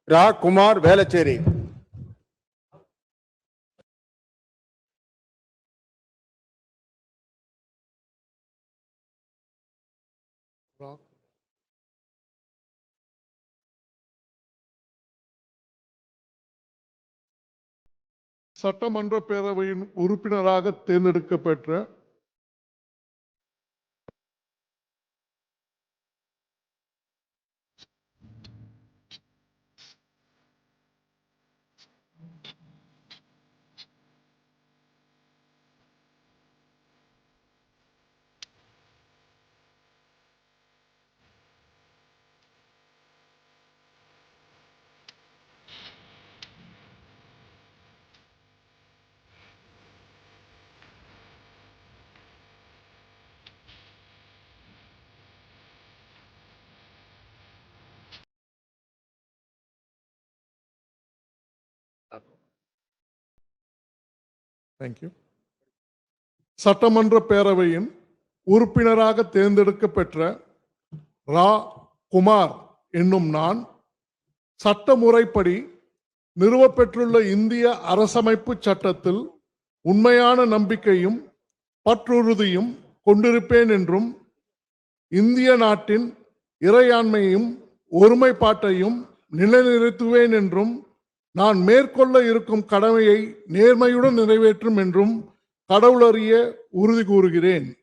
ரா. குமார் வேளச்சேரி. சட்டமன்ற பேரவையின் உறுப்பினராக தேர்ந்தெடுக்கப்பெற்ற சட்டமன்ற பேரவையின் உறுப்பினராக தேர்ந்தெடுக்கப்பெற்ற ரா. குமார் என்னும் நான் சட்டமுறைப்படி நிறுவப்பெற்றுள்ள இந்திய அரசமைப்பு சட்டத்தில் உண்மையான நம்பிக்கையும் பற்றுறுதியும் கொண்டிருப்பேன் என்றும் இந்திய நாட்டின் இறையாண்மையும் ஒருமைப்பாட்டையும் நிலைநிறுத்துவேன் என்றும் நான் மேற்கொள்ள இருக்கும் கடமையை நேர்மையுடன் நிறைவேற்றும் என்றும் கடவுளறிய உறுதி கூறுகிறேன்.